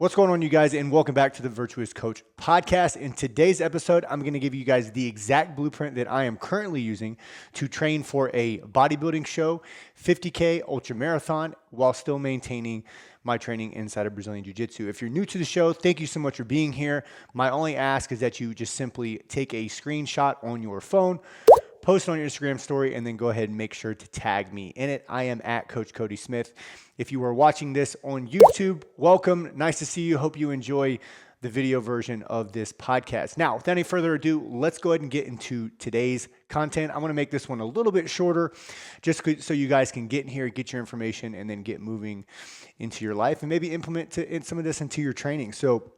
What's going on, you guys, and welcome back to the Virtuous Coach podcast. In today's episode, I'm going to give you guys the exact blueprint that I am currently using to train for a bodybuilding show, 50K Ultramarathon, while still maintaining my training inside of Brazilian Jiu Jitsu. If you're new to the show, thank you so much for being here. My only ask is that you just simply take a screenshot on your phone, post it on your Instagram story, and then go ahead and make sure to tag me in it. I am at Coach Cody Smith. If you are watching this on YouTube, welcome. Nice to see you. Hope you enjoy the video version of this podcast. Now, without any further ado, let's go ahead and get into today's content. I want to make this one a little bit shorter just so you guys can get in here, get your information, and then get moving into your life and maybe implement some of this into your training. So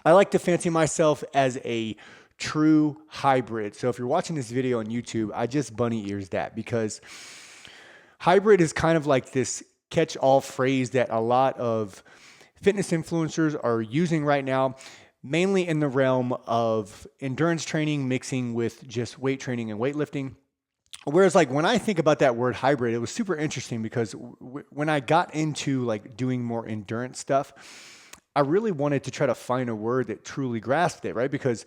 I like to fancy myself as a true hybrid. So if you're watching this video on YouTube, I just bunny ears that, because hybrid is kind of like this catch-all phrase that a lot of fitness influencers are using right now, mainly in the realm of endurance training mixing with just weight training and weightlifting. Whereas like when I think about that word hybrid, it was super interesting because when I got into like doing more endurance stuff, I really wanted to try to find a word that truly grasped it, right? Because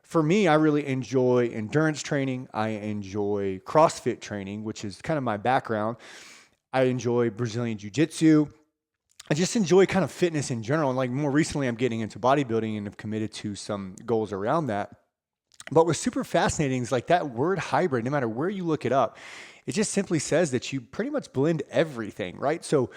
for me, I really enjoy endurance training. I enjoy CrossFit training, which is kind of my background. I enjoy Brazilian Jiu Jitsu. I just enjoy kind of fitness in general. And like more recently, I'm getting into bodybuilding and have committed to some goals around that. But what's super fascinating is like that word hybrid, no matter where you look it up, it just simply says that you pretty much blend everything, right? So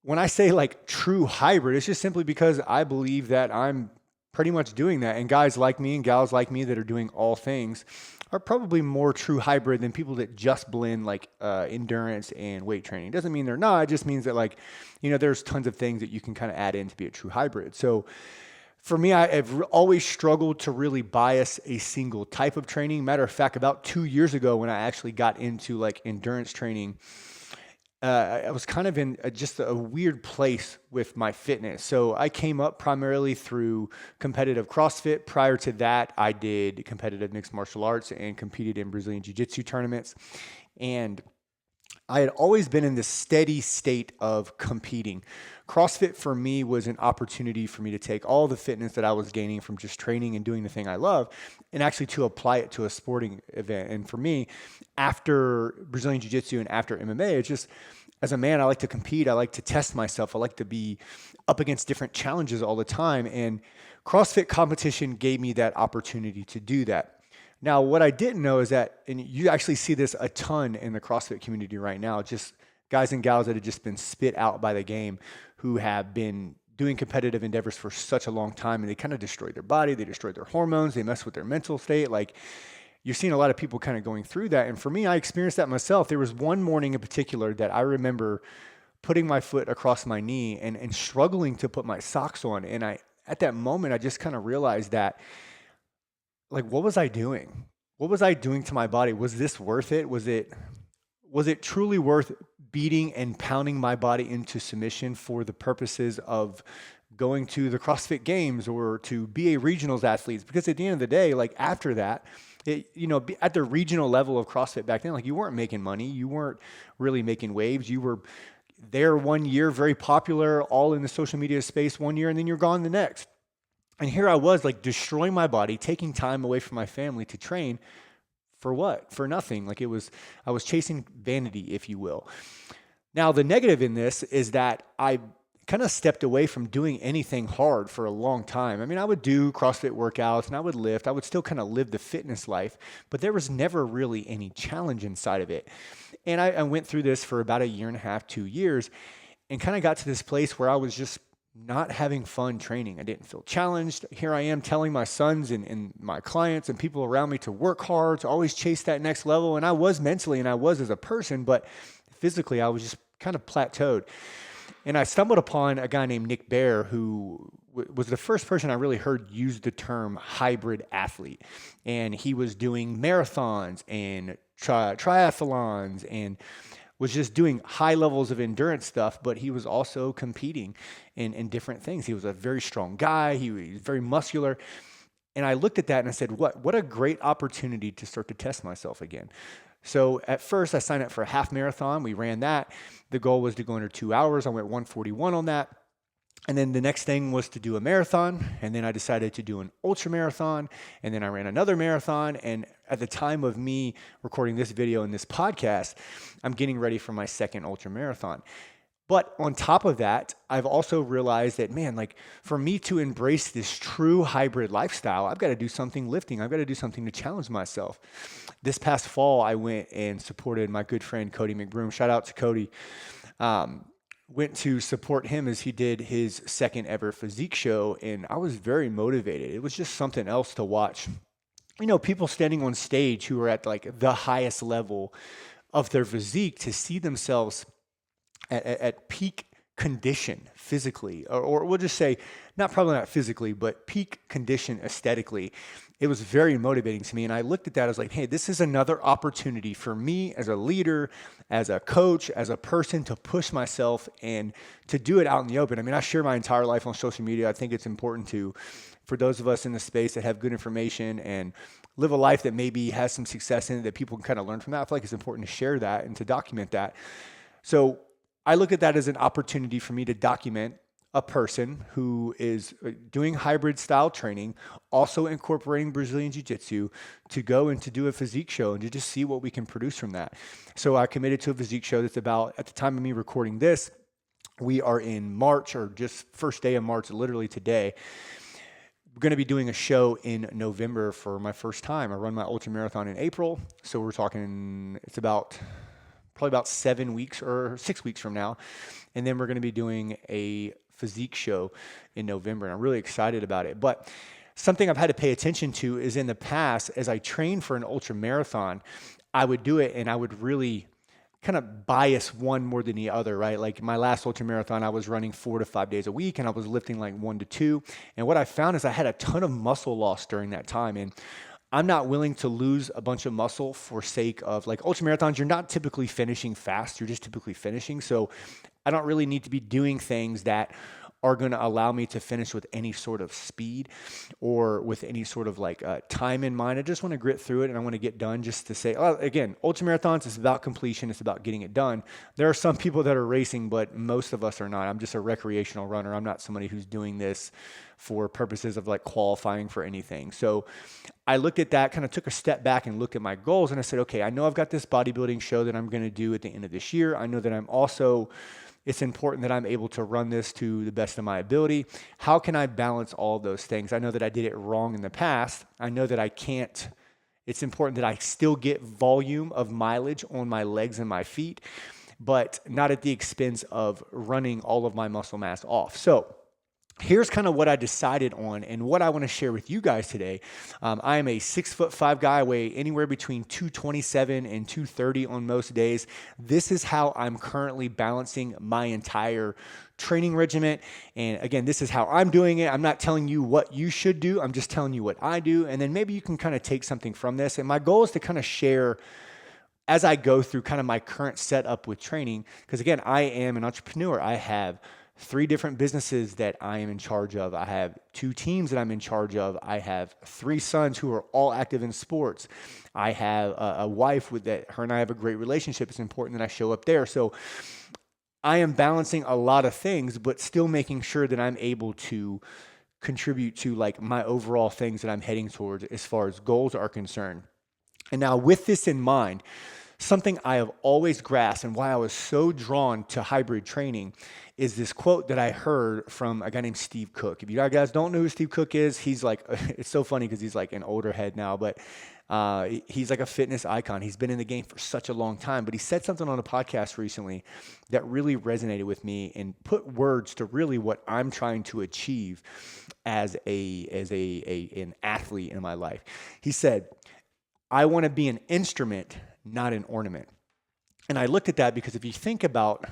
when I say like true hybrid, it's just simply because I believe that I'm pretty much doing that. And guys like me and gals like me that are doing all things are probably more true hybrid than people that just blend like endurance and weight training. It doesn't mean they're not. It just means that like, there's tons of things that you can kind of add in to be a true hybrid. So for me, I've always struggled to really bias a single type of training. Matter of fact, about 2 years ago when I actually got into like endurance training, I was kind of in just a weird place with my fitness. So I came up primarily through competitive CrossFit. Prior to that, I did competitive mixed martial arts and competed in Brazilian Jiu Jitsu tournaments. And I had always been in this steady state of competing. CrossFit for me was an opportunity for me to take all the fitness that I was gaining from just training and doing the thing I love and actually to apply it to a sporting event. And for me, after Brazilian Jiu Jitsu and after MMA, it's just, as a man, I like to compete. I like to test myself. I like to be up against different challenges all the time. And CrossFit competition gave me that opportunity to do that. Now, what I didn't know is that, and you actually see this a ton in the CrossFit community right now, just guys and gals that have just been spit out by the game who have been doing competitive endeavors for such a long time, and they kind of destroyed their body, they destroyed their hormones, they mess with their mental state. Like, you're seeing a lot of people kind of going through that. And for me, I experienced that myself. There was one morning in particular that I remember putting my foot across my knee and struggling to put my socks on. And at that moment, I just kind of realized that, like, what was I doing? What was I doing to my body? Was this worth it? Was it truly worth beating and pounding my body into submission for the purposes of going to the CrossFit Games or to be a regionals athlete? Because at the end of the day, like after that, at the regional level of CrossFit back then, like you weren't making money. You weren't really making waves. You were there 1 year, very popular, all in the social media space 1 year, and then you're gone the next. And here I was like destroying my body, taking time away from my family to train for what? For nothing. Like I was chasing vanity, if you will. Now, the negative in this is that I kind of stepped away from doing anything hard for a long time. I mean, I would do CrossFit workouts and I would lift. I would still kind of live the fitness life, but there was never really any challenge inside of it. And I went through this for about 1.5 years, 2 years, and kind of got to this place where I was just not having fun training. I didn't feel challenged. Here I am telling my sons and my clients and people around me to work hard, to always chase that next level. And I was mentally and I was as a person, but physically I was just kind of plateaued. And I stumbled upon a guy named Nick Bear, who was the first person I really heard use the term hybrid athlete. And he was doing marathons and triathlons and was just doing high levels of endurance stuff, but he was also competing in different things. He was a very strong guy. He was very muscular. And I looked at that and I said, what a great opportunity to start to test myself again. So at first I signed up for a half marathon. We ran that. The goal was to go under 2 hours. I went 1:41 on that. And then the next thing was to do a marathon. And then I decided to do an ultramarathon. And then I ran another marathon. And at the time of me recording this video and this podcast, I'm getting ready for my second ultramarathon. But on top of that, I've also realized that, man, like for me to embrace this true hybrid lifestyle, I've got to do something lifting. I've got to do something to challenge myself. This past fall, I went and supported my good friend, Cody McBroom. Shout out to Cody. Went to support him as he did his second ever physique show. And I was very motivated. It was just something else to watch. You know, people standing on stage who are at like the highest level of their physique, to see themselves at peak condition physically, or we'll just say probably not physically, but peak condition aesthetically. It was very motivating to me. And I looked at that as like, hey, this is another opportunity for me as a leader, as a coach, as a person to push myself and to do it out in the open. I mean, I share my entire life on social media. I think it's important for those of us in the space that have good information and live a life that maybe has some success in it, that people can kind of learn from that. I feel like it's important to share that and to document that. So I look at that as an opportunity for me to document a person who is doing hybrid style training, also incorporating Brazilian Jiu Jitsu, to go and to do a physique show and to just see what we can produce from that. So I committed to a physique show that's about, at the time of me recording this, we are in March, or just first day of March, literally today. We're going to be doing a show in November for my first time. I run my ultramarathon in April. So we're talking, it's probably about 7 weeks or 6 weeks from now. And then we're going to be doing a physique show in November. And I'm really excited about it. But something I've had to pay attention to is, in the past, as I trained for an ultra marathon, I would do it and I would really kind of bias one more than the other, right? Like my last ultra marathon, I was running 4 to 5 days a week and I was lifting like 1 to 2. And what I found is I had a ton of muscle loss during that time. And I'm not willing to lose a bunch of muscle for sake of, like, ultra marathons, you're not typically finishing fast. You're just typically finishing. So I don't really need to be doing things that are going to allow me to finish with any sort of speed or with any sort of like time in mind. I just want to grit through it and I want to get done, just to say, oh, again, ultramarathons is about completion. It's about getting it done. There are some people that are racing, but most of us are not. I'm just a recreational runner. I'm not somebody who's doing this for purposes of like qualifying for anything. So I looked at that, kind of took a step back and looked at my goals, and I said, okay, I know I've got this bodybuilding show that I'm going to do at the end of this year. I know that it's important that I'm able to run this to the best of my ability. How can I balance all of those things? I know that I did it wrong in the past. I know that I can't. It's important that I still get volume of mileage on my legs and my feet, but not at the expense of running all of my muscle mass off. So here's kind of what I decided on and what I want to share with you guys today. I am a 6'5" guy. I weigh anywhere between 227 and 230 on most days. This is how I'm currently balancing my entire training regimen. And again, this is how I'm doing it. I'm not telling you what you should do. I'm just telling you what I do. And then maybe you can kind of take something from this. And my goal is to kind of share as I go through kind of my current setup with training. Because again, I am an entrepreneur. I have 3 different businesses that I am in charge of. I have 2 teams that I'm in charge of. I have 3 sons who are all active in sports. I have a wife that her and I have a great relationship. It's important that I show up there. So I am balancing a lot of things, but still making sure that I'm able to contribute to like my overall things that I'm heading towards as far as goals are concerned. And now with this in mind, something I have always grasped and why I was so drawn to hybrid training is this quote that I heard from a guy named Steve Cook. If you guys don't know who Steve Cook is, he's like, it's so funny because he's like an older head now, but he's like a fitness icon. He's been in the game for such a long time, but he said something on a podcast recently that really resonated with me and put words to really what I'm trying to achieve as an athlete in my life. He said, I want to be an instrument, not an ornament. And I looked at that because if you think about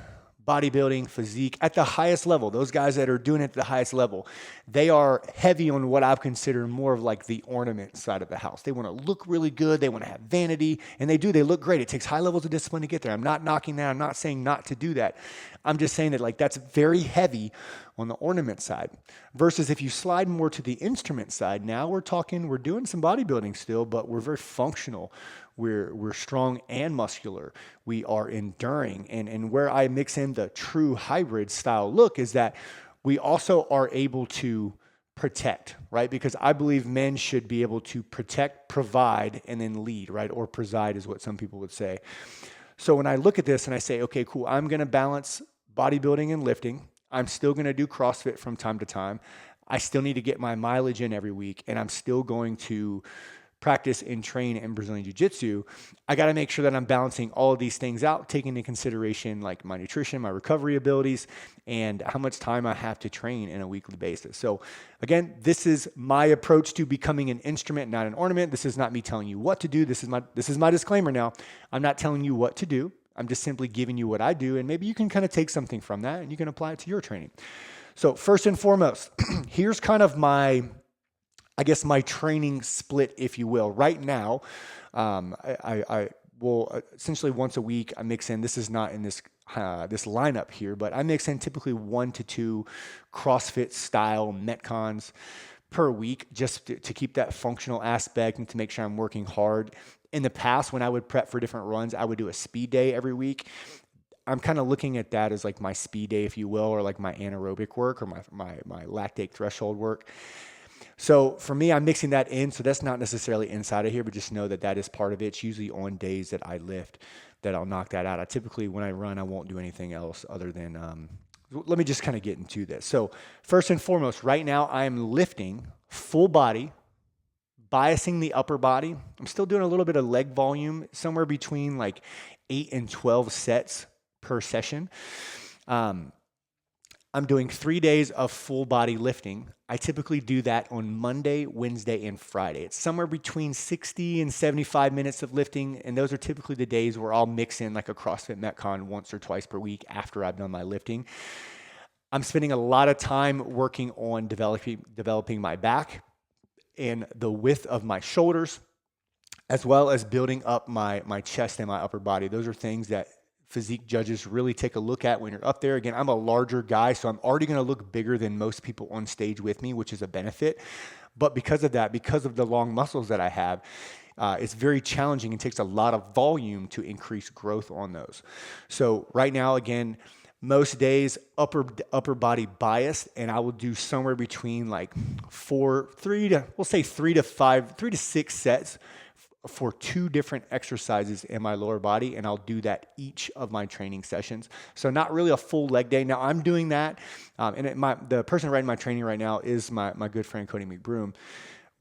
bodybuilding, physique at the highest level, those guys that are doing it at the highest level, they are heavy on what I've considered more of like the ornament side of the house. They want to look really good. They want to have vanity, and they look great. It takes high levels of discipline to get there. I'm not knocking that. I'm not saying not to do that. I'm just saying that like that's very heavy on the ornament side versus if you slide more to the instrument side, now we're doing some bodybuilding still, but we're very functional. We're strong and muscular. We are enduring. And where I mix in the true hybrid style look is that We also are able to protect, right? Because I believe men should be able to protect, provide, and then lead, right? Or preside is what some people would say. So when I look at this and I say, okay, cool, I'm going to balance bodybuilding and lifting. I'm still going to do CrossFit from time to time. I still need to get my mileage in every week, and I'm still going to practice and train in Brazilian Jiu Jitsu. I got to make sure that I'm balancing all of these things out, taking into consideration like my nutrition, my recovery abilities, and how much time I have to train in a weekly basis. So again, this is my approach to becoming an instrument, not an ornament. This is not me telling you what to do. This is my disclaimer now. I'm not telling you what to do. I'm just simply giving you what I do, and maybe you can kind of take something from that and you can apply it to your training. So first and foremost, here's kind of my training split, if you will. Right now, I will essentially once a week, I mix in, this is not in this lineup here, but I mix in typically 1 to 2 CrossFit style Metcons per week, just to keep that functional aspect and to make sure I'm working hard. In the past, when I would prep for different runs, I would do a speed day every week. I'm kind of looking at that as like my speed day, if you will, or like my anaerobic work or my lactate threshold work. So for me, I'm mixing that in. So that's not necessarily inside of here, but just know that that is part of it. It's usually on days that I lift that I'll knock that out. I typically, when I run, I won't do anything else other than, let me just kind of get into this. So first and foremost, right now I am lifting full body, biasing the upper body. I'm still doing a little bit of leg volume, somewhere between like 8 and 12 sets per session. I'm doing 3 days of full body lifting. I typically do that on Monday, Wednesday, and Friday. It's somewhere between 60 and 75 minutes of lifting, and those are typically the days where I'll mix in like a CrossFit Metcon once or twice per week after I've done my lifting. I'm spending a lot of time working on developing my back and the width of my shoulders, as well as building up my chest and my upper body. Those are things that physique judges really take a look at when you're up there. Again, I'm a larger guy, so I'm already going to look bigger than most people on stage with me, which is a benefit. But because of that, because of the long muscles that I have, it's very challenging and takes a lot of volume to increase growth on those. So right now, again, most days upper body biased, and I will do somewhere between like 3 to 6 sets for 2 different exercises in my lower body, and I'll do that each of my training sessions. So not really a full leg day. Now I'm doing that, the person writing my training right now is my good friend Cody McBroom.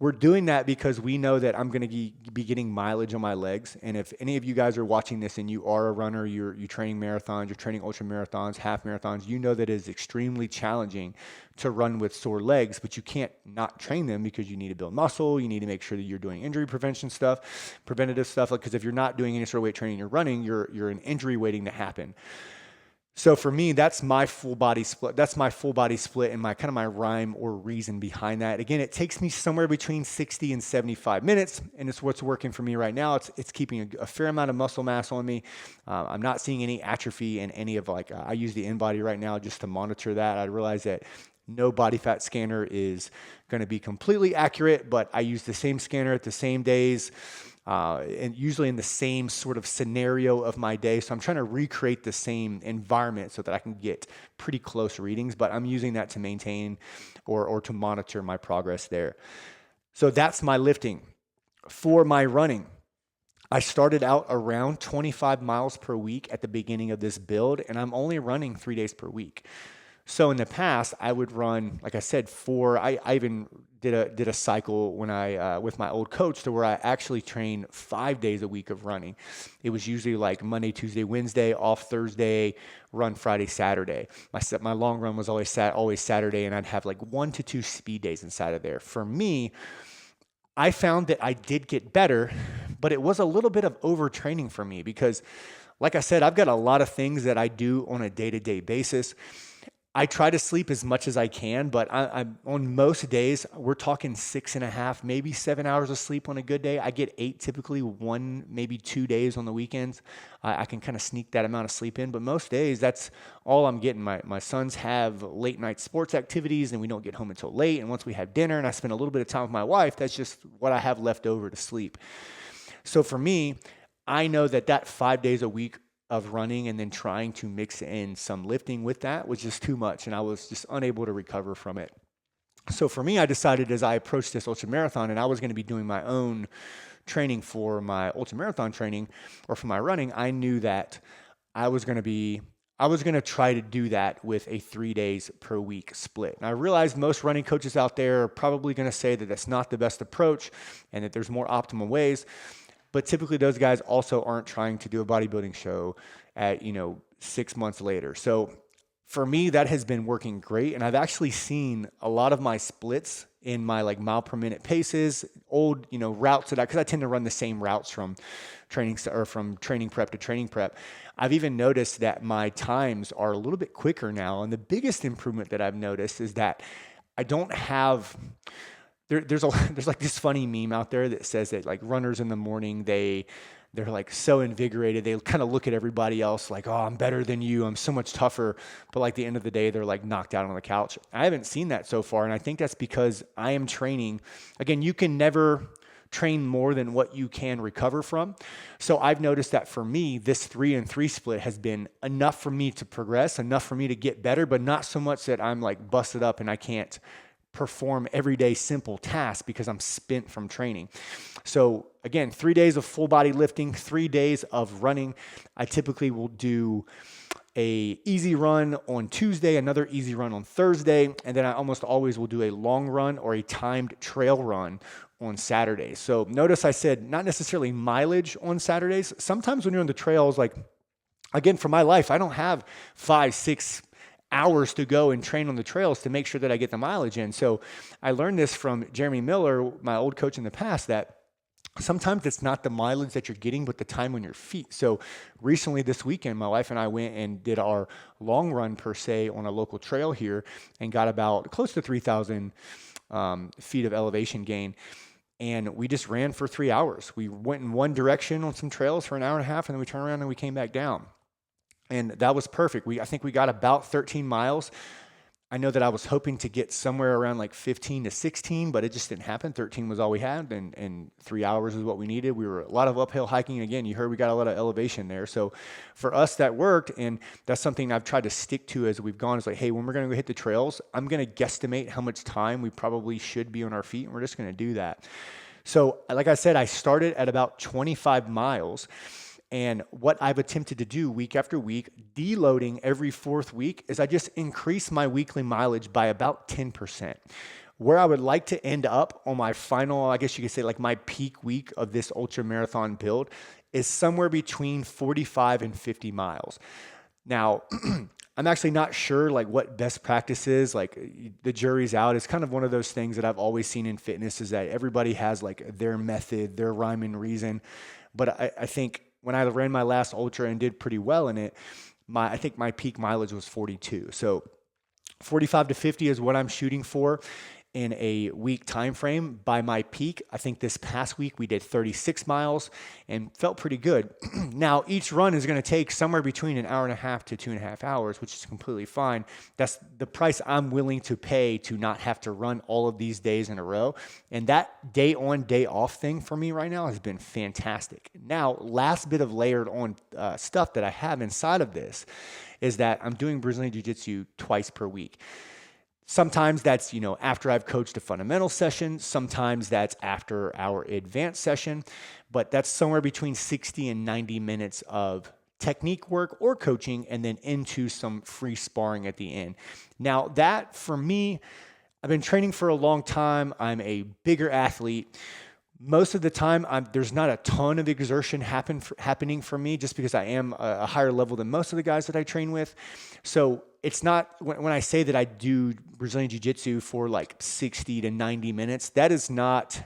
We're doing that because we know that I'm going to be getting mileage on my legs. And if any of you guys are watching this and you are a runner, you're training marathons, you're training ultramarathons, half marathons, you know that it is extremely challenging to run with sore legs, but you can't not train them because you need to build muscle. You need to make sure that you're doing injury prevention stuff, preventative stuff. Because if you're not doing any sort of weight training, you're running, you're an injury waiting to happen. So for me, that's my full body split. That's my full body split and my kind of my rhyme or reason behind that. Again, it takes me somewhere between 60 and 75 minutes, and it's what's working for me right now. It's keeping a fair amount of muscle mass on me. I'm not seeing any atrophy in any of I use the InBody right now just to monitor that. I realize that no body fat scanner is going to be completely accurate, but I use the same scanner at the same days. And usually in the same sort of scenario of my day. So I'm trying to recreate the same environment so that I can get pretty close readings, but I'm using that to maintain or to monitor my progress there. So that's my lifting. For my running, I started out around 25 miles per week at the beginning of this build, and I'm only running 3 days per week. So in the past, I would run, like I said, I even did a cycle when with my old coach to where I actually trained 5 days a week of running. It was usually like Monday, Tuesday, Wednesday, off Thursday, run Friday, Saturday. My long run was always Saturday, and I'd have like 1 to 2 speed days inside of there. For me, I found that I did get better, but it was a little bit of overtraining for me because, like I said, I've got a lot of things that I do on a day-to-day basis. I try to sleep as much as I can, but I'm on most days, we're talking 6.5, maybe 7 hours of sleep on a good day. I get 8, typically 1, maybe 2 days on the weekends. I can kind of sneak that amount of sleep in, but most days that's all I'm getting. My sons have late night sports activities and we don't get home until late. And once we have dinner and I spend a little bit of time with my wife, that's just what I have left over to sleep. So for me, I know that 5 days a week of running and then trying to mix in some lifting with that was just too much, and I was just unable to recover from it. So for me, I decided as I approached this ultramarathon and I was going to be doing my own training for my ultramarathon training or for my running, I knew that I was going to try to do that with a 3 days per week split. And I realized most running coaches out there are probably going to say that that's not the best approach and that there's more optimal ways. But typically those guys also aren't trying to do a bodybuilding show at, 6 months later. So for me, that has been working great. And I've actually seen a lot of my splits in my like mile per minute paces, old, routes because I tend to run the same routes from training prep to training prep. I've even noticed that my times are a little bit quicker now. And the biggest improvement that I've noticed is that I don't have, there's like this funny meme out there that says that like runners in the morning, they're like so invigorated. They kind of look at everybody else like, oh, I'm better than you. I'm so much tougher. But like the end of the day, they're like knocked out on the couch. I haven't seen that so far. And I think that's because I am training. Again, you can never train more than what you can recover from. So I've noticed that for me, this 3 and 3 split has been enough for me to progress, enough for me to get better, but not so much that I'm like busted up and I can't perform everyday simple tasks because I'm spent from training. So again, 3 days of full body lifting, 3 days of running. I typically will do a easy run on Tuesday, another easy run on Thursday, and then I almost always will do a long run or a timed trail run on Saturdays. So notice I said not necessarily mileage on Saturdays. Sometimes when you're on the trails, like again, for my life, I don't have 5-6 hours to go and train on the trails to make sure that I get the mileage in. So I learned this from Jeremy Miller, my old coach in the past, that sometimes it's not the mileage that you're getting, but the time on your feet. So recently this weekend, my wife and I went and did our long run per se on a local trail here and got about close to 3,000 feet of elevation gain. And we just ran for 3 hours. We went in one direction on some trails for an hour and a half, and then we turned around and we came back down. And that was perfect. I think we got about 13 miles. I know that I was hoping to get somewhere around like 15 to 16, but it just didn't happen. 13 was all we had, and 3 hours is what we needed. We were a lot of uphill hiking. Again, you heard we got a lot of elevation there. So for us, that worked, and that's something I've tried to stick to as we've gone. It's like, hey, when we're going to go hit the trails, I'm going to guesstimate how much time we probably should be on our feet, and we're just going to do that. So like I said, I started at about 25 miles. And what I've attempted to do week after week, deloading every 4th week, is I just increase my weekly mileage by about 10%. Where I would like to end up on my final, I guess you could say like my peak week of this ultra marathon build, is somewhere between 45 and 50 miles. Now, I'm actually not sure like what best practice is. Like the jury's out. It's kind of one of those things that I've always seen in fitness, is that everybody has like their method, their rhyme and reason. But I think when I ran my last ultra and did pretty well in it, I think my peak mileage was 42. So 45 to 50 is what I'm shooting for in a week time frame. By my peak, I think this past week we did 36 miles and felt pretty good. Now, each run is going to take somewhere between an hour and a half to 2.5 hours, which is completely fine. That's the price I'm willing to pay to not have to run all of these days in a row. And that day on, day off thing for me right now has been fantastic. Now, last bit of layered on stuff that I have inside of this is that I'm doing Brazilian Jiu Jitsu twice per week. Sometimes that's, after I've coached a fundamental session. Sometimes that's after our advanced session. But that's somewhere between 60 and 90 minutes of technique work or coaching, and then into some free sparring at the end. Now, that for me, I've been training for a long time. I'm a bigger athlete. Most of the time, there's not a ton of exertion happening for me, just because I am a higher level than most of the guys that I train with. So it's not, when I say that I do Brazilian Jiu Jitsu for like 60 to 90 minutes, that is not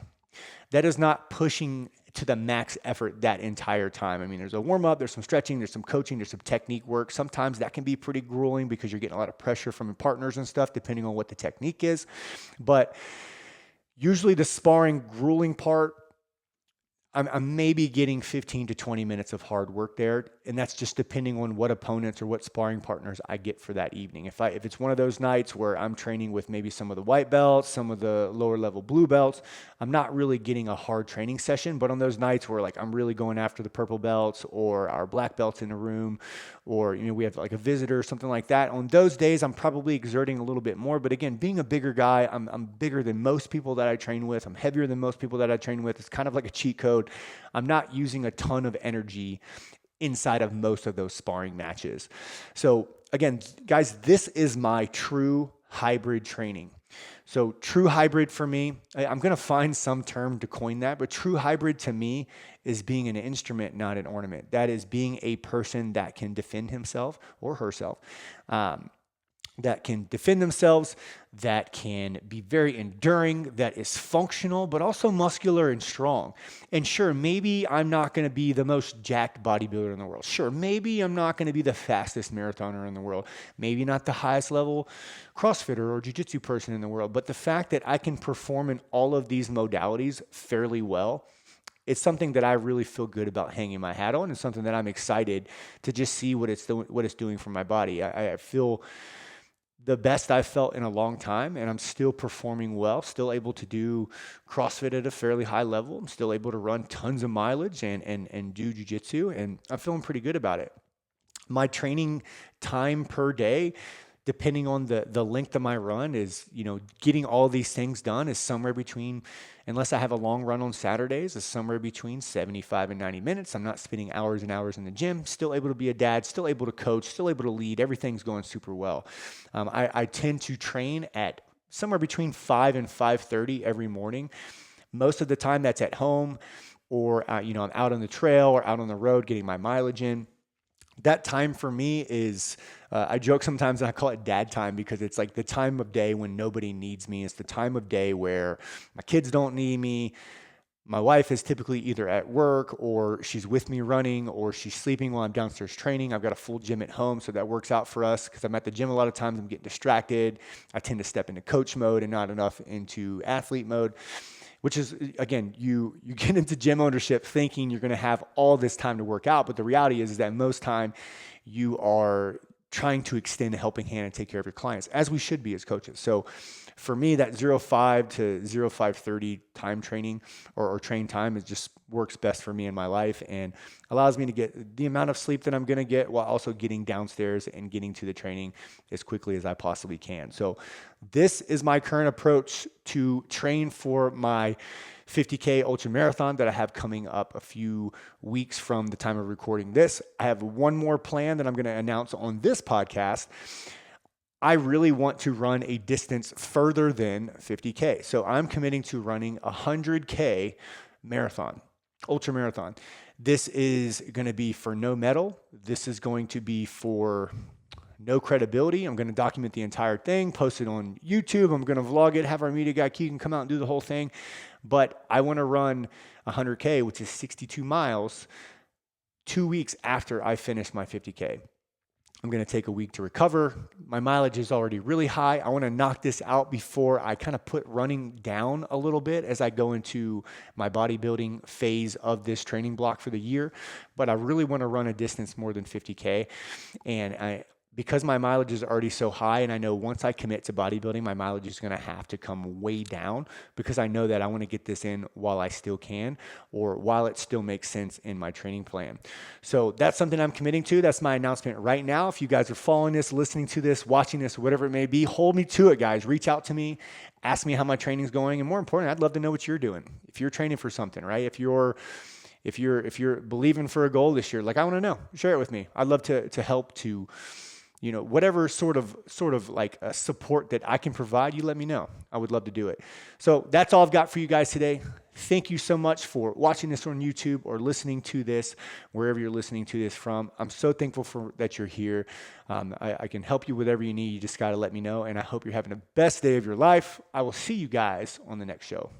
pushing to the max effort that entire time. I mean, there's a warm up, there's some stretching, there's some coaching, there's some technique work. Sometimes that can be pretty grueling because you're getting a lot of pressure from your partners and stuff, depending on what the technique is. But usually the sparring grueling part, I'm maybe getting 15 to 20 minutes of hard work there. And that's just depending on what opponents or what sparring partners I get for that evening. If it's one of those nights where I'm training with maybe some of the white belts, some of the lower level blue belts, I'm not really getting a hard training session. But on those nights where like I'm really going after the purple belts or our black belts in the room, or, we have like a visitor or something like that, on those days, I'm probably exerting a little bit more. But again, being a bigger guy, I'm bigger than most people that I train with. I'm heavier than most people that I train with. It's kind of like a cheat code. I'm not using a ton of energy inside of most of those sparring matches. So again, guys, this is my true hybrid training. So true hybrid for me, I'm going to find some term to coin that, but true hybrid to me is being an instrument, not an ornament. That is being a person that can defend himself or herself, that can defend themselves, that can be very enduring, that is functional, but also muscular and strong. And sure, maybe I'm not going to be the most jacked bodybuilder in the world. Sure, maybe I'm not going to be the fastest marathoner in the world. Maybe not the highest level CrossFitter or Jiu Jitsu person in the world. But the fact that I can perform in all of these modalities fairly well, it's something that I really feel good about hanging my hat on, and something that I'm excited to just see what it's doing for my body. I feel the best I've felt in a long time, and I'm still performing well, still able to do CrossFit at a fairly high level. I'm still able to run tons of mileage and do jiu-jitsu, and I'm feeling pretty good about it. My training time per day, depending on the length of my run, is, getting all these things done is somewhere between, unless I have a long run on Saturdays, is somewhere between 75 and 90 minutes. I'm not spending hours and hours in the gym, still able to be a dad, still able to coach, still able to lead. Everything's going super well. I tend to train at somewhere between 5 and 5:30 every morning. Most of the time that's at home, or, I'm out on the trail or out on the road getting my mileage in. That time for me is, I joke sometimes and I call it dad time, because it's like the time of day when nobody needs me. It's the time of day where my kids don't need me. My wife is typically either at work, or she's with me running, or she's sleeping while I'm downstairs training. I've got a full gym at home, so that works out for us, because I'm at the gym a lot of times. I'm getting distracted. I tend to step into coach mode and not enough into athlete mode, which is, again, you get into gym ownership thinking you're going to have all this time to work out. But the reality is that most time you are trying to extend a helping hand and take care of your clients, as we should be as coaches. So for me, that 05 to 05:30 time training or train time, it just works best for me in my life, and allows me to get the amount of sleep that I'm going to get, while also getting downstairs and getting to the training as quickly as I possibly can. So this is my current approach to train for my 50K Ultramarathon that I have coming up a few weeks from the time of recording this. I have one more plan that I'm going to announce on this podcast. I really want to run a distance further than 50K. So I'm committing to running a 100K marathon, ultramarathon. This is going to be for no medal. This is going to be for no credibility. I'm going to document the entire thing, post it on YouTube. I'm going to vlog it, have our media guy Keegan come out and do the whole thing. But I want to run 100K, which is 62 miles, 2 weeks after I finish my 50K. I'm going to take a week to recover. My mileage is already really high. I want to knock this out before I kind of put running down a little bit as I go into my bodybuilding phase of this training block for the year. But I really want to run a distance more than 50K. And because my mileage is already so high, and I know once I commit to bodybuilding, my mileage is going to have to come way down, because I know that I want to get this in while I still can, or while it still makes sense in my training plan. So that's something I'm committing to. That's my announcement right now. If you guys are following this, listening to this, watching this, whatever it may be, hold me to it, guys. Reach out to me, ask me how my training's going, and more importantly, I'd love to know what you're doing. If you're training for something, right? If you're believing for a goal this year, like, I want to know. Share it with me. I'd love to help to, whatever sort of like a support that I can provide, you let me know. I would love to do it. So that's all I've got for you guys today. Thank you so much for watching this on YouTube or listening to this, wherever you're listening to this from. I'm so thankful that you're here. I can help you with whatever you need. You just got to let me know. And I hope you're having the best day of your life. I will see you guys on the next show.